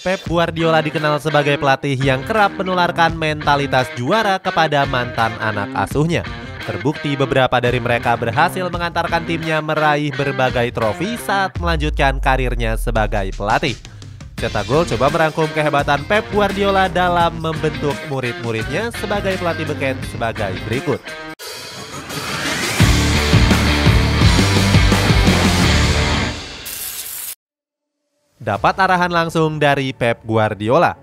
Pep Guardiola dikenal sebagai pelatih yang kerap menularkan mentalitas juara kepada mantan anak asuhnya. Terbukti beberapa dari mereka berhasil mengantarkan timnya meraih berbagai trofi saat melanjutkan karirnya sebagai pelatih. Cetak Gol coba merangkum kehebatan Pep Guardiola dalam membentuk murid-muridnya sebagai pelatih beken sebagai berikut. Dapat arahan langsung dari Pep Guardiola.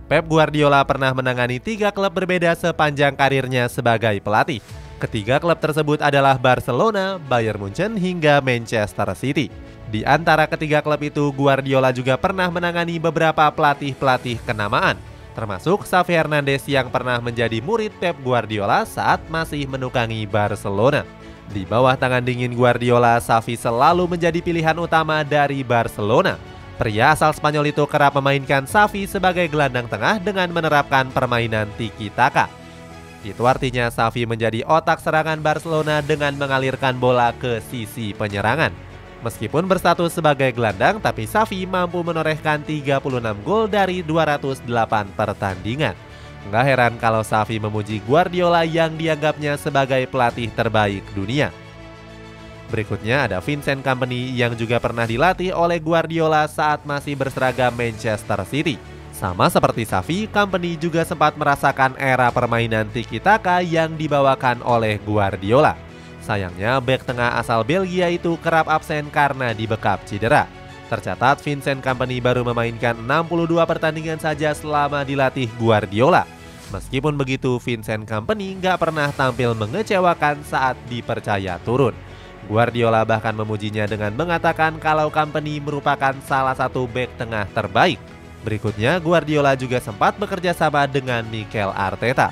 Pep Guardiola pernah menangani 3 klub berbeda sepanjang karirnya sebagai pelatih. Ketiga klub tersebut adalah Barcelona, Bayern Munchen, hingga Manchester City. Di antara ketiga klub itu, Guardiola juga pernah menangani beberapa pelatih-pelatih kenamaan, termasuk Xavi Hernandez yang pernah menjadi murid Pep Guardiola saat masih menukangi Barcelona. Di bawah tangan dingin Guardiola, Xavi selalu menjadi pilihan utama dari Barcelona. Pria asal Spanyol itu kerap memainkan Xavi sebagai gelandang tengah dengan menerapkan permainan tiki-taka. Itu artinya Xavi menjadi otak serangan Barcelona dengan mengalirkan bola ke sisi penyerangan. Meskipun berstatus sebagai gelandang, tapi Xavi mampu menorehkan 36 gol dari 208 pertandingan. Nggak heran kalau Xavi memuji Guardiola yang dianggapnya sebagai pelatih terbaik dunia. Berikutnya ada Vincent Kompany yang juga pernah dilatih oleh Guardiola saat masih berseragam Manchester City. Sama seperti Xavi, Kompany juga sempat merasakan era permainan tiki-taka yang dibawakan oleh Guardiola. Sayangnya bek tengah asal Belgia itu kerap absen karena dibekap cedera. Tercatat Vincent Kompany baru memainkan 62 pertandingan saja selama dilatih Guardiola. Meskipun begitu, Vincent Kompany nggak pernah tampil mengecewakan saat dipercaya turun. Guardiola bahkan memujinya dengan mengatakan kalau Kompany merupakan salah satu bek tengah terbaik. Berikutnya, Guardiola juga sempat bekerja sama dengan Mikel Arteta.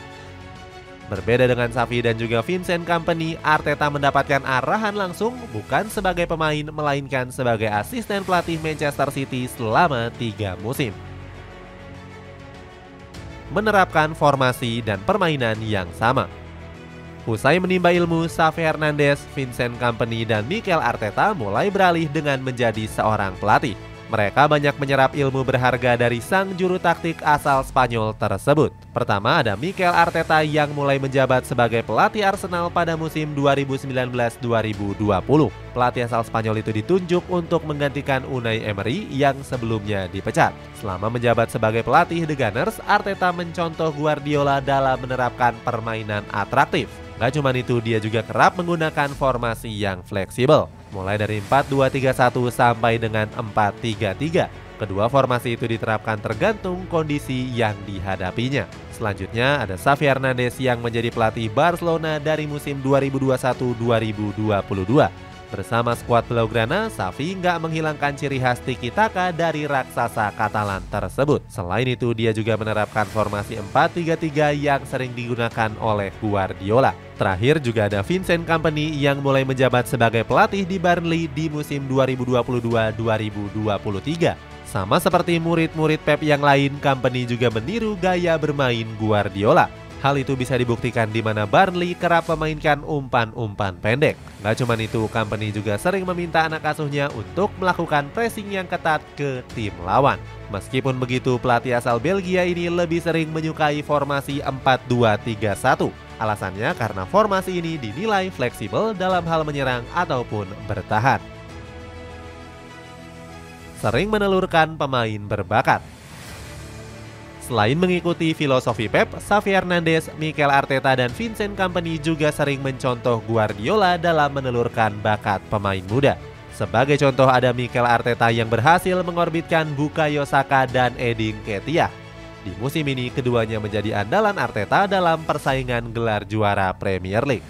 Berbeda dengan Xavi dan juga Vincent Kompany, Arteta mendapatkan arahan langsung bukan sebagai pemain melainkan sebagai asisten pelatih Manchester City selama 3 musim. Menerapkan formasi dan permainan yang sama. Usai menimba ilmu, Xavi Hernandez, Vincent Kompany, dan Mikel Arteta mulai beralih dengan menjadi seorang pelatih. Mereka banyak menyerap ilmu berharga dari sang juru taktik asal Spanyol tersebut. Pertama ada Mikel Arteta yang mulai menjabat sebagai pelatih Arsenal pada musim 2019-2020. Pelatih asal Spanyol itu ditunjuk untuk menggantikan Unai Emery yang sebelumnya dipecat. Selama menjabat sebagai pelatih The Gunners, Arteta mencontoh Guardiola dalam menerapkan permainan atraktif. Gak cuma itu, dia juga kerap menggunakan formasi yang fleksibel, mulai dari 4-2-3-1 sampai dengan 4-3-3. Kedua formasi itu diterapkan tergantung kondisi yang dihadapinya. Selanjutnya ada Xavi Hernandez yang menjadi pelatih Barcelona dari musim 2021-2022. Bersama skuad Blaugrana, Xavi nggak menghilangkan ciri khas tiki-taka dari raksasa Katalan tersebut. Selain itu, dia juga menerapkan formasi 4-3-3 yang sering digunakan oleh Guardiola. Terakhir juga ada Vincent Kompany yang mulai menjabat sebagai pelatih di Burnley di musim 2022-2023. Sama seperti murid-murid Pep yang lain, Kompany juga meniru gaya bermain Guardiola. Hal itu bisa dibuktikan di mana Burnley kerap memainkan umpan-umpan pendek. Gak cuma itu, Kompany juga sering meminta anak asuhnya untuk melakukan pressing yang ketat ke tim lawan. Meskipun begitu, pelatih asal Belgia ini lebih sering menyukai formasi 4-2-3-1. Alasannya karena formasi ini dinilai fleksibel dalam hal menyerang ataupun bertahan. Sering menelurkan pemain berbakat. Selain mengikuti filosofi Pep, Xavi Hernandez, Mikel Arteta, dan Vincent Kompany juga sering mencontoh Guardiola dalam menelurkan bakat pemain muda. Sebagai contoh ada Mikel Arteta yang berhasil mengorbitkan Bukayo Saka dan Edin Nketiah. Di musim ini keduanya menjadi andalan Arteta dalam persaingan gelar juara Premier League.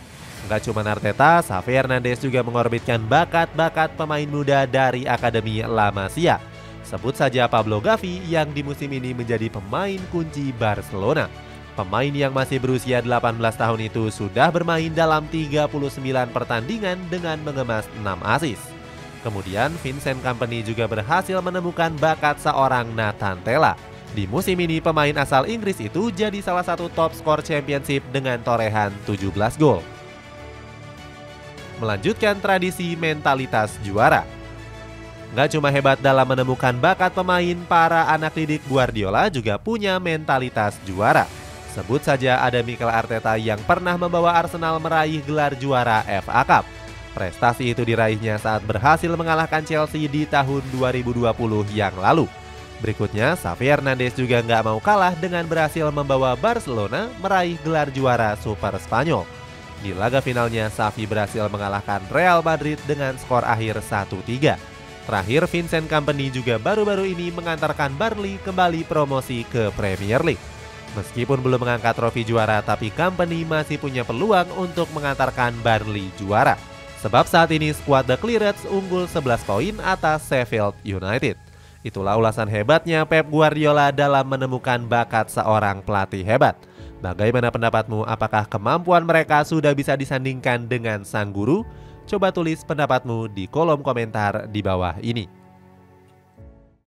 Gak cuma Arteta, Xavi Hernandez juga mengorbitkan bakat-bakat pemain muda dari Akademi La Masia. Sebut saja Pablo Gavi yang di musim ini menjadi pemain kunci Barcelona. Pemain yang masih berusia 18 tahun itu sudah bermain dalam 39 pertandingan dengan mengemas 6 assist. Kemudian Vincent Kompany juga berhasil menemukan bakat seorang Nathan Tella. Di musim ini pemain asal Inggris itu jadi salah satu top skor championship dengan torehan 17 gol. Melanjutkan tradisi mentalitas juara. Nggak cuma hebat dalam menemukan bakat pemain, para anak didik Guardiola juga punya mentalitas juara. Sebut saja ada Mikel Arteta yang pernah membawa Arsenal meraih gelar juara FA Cup. Prestasi itu diraihnya saat berhasil mengalahkan Chelsea di tahun 2020 yang lalu. Berikutnya, Xavi Hernandez juga nggak mau kalah dengan berhasil membawa Barcelona meraih gelar juara Super Spanyol. Di laga finalnya, Xavi berhasil mengalahkan Real Madrid dengan skor akhir 1-3. Terakhir, Vincent Kompany juga baru-baru ini mengantarkan Burnley kembali promosi ke Premier League. Meskipun belum mengangkat trofi juara, tapi Kompany masih punya peluang untuk mengantarkan Burnley juara. Sebab saat ini skuad The Cleareds unggul 11 poin atas Sheffield United. Itulah ulasan hebatnya Pep Guardiola dalam menemukan bakat seorang pelatih hebat. Bagaimana pendapatmu? Apakah kemampuan mereka sudah bisa disandingkan dengan sang guru? Coba tulis pendapatmu di kolom komentar di bawah ini.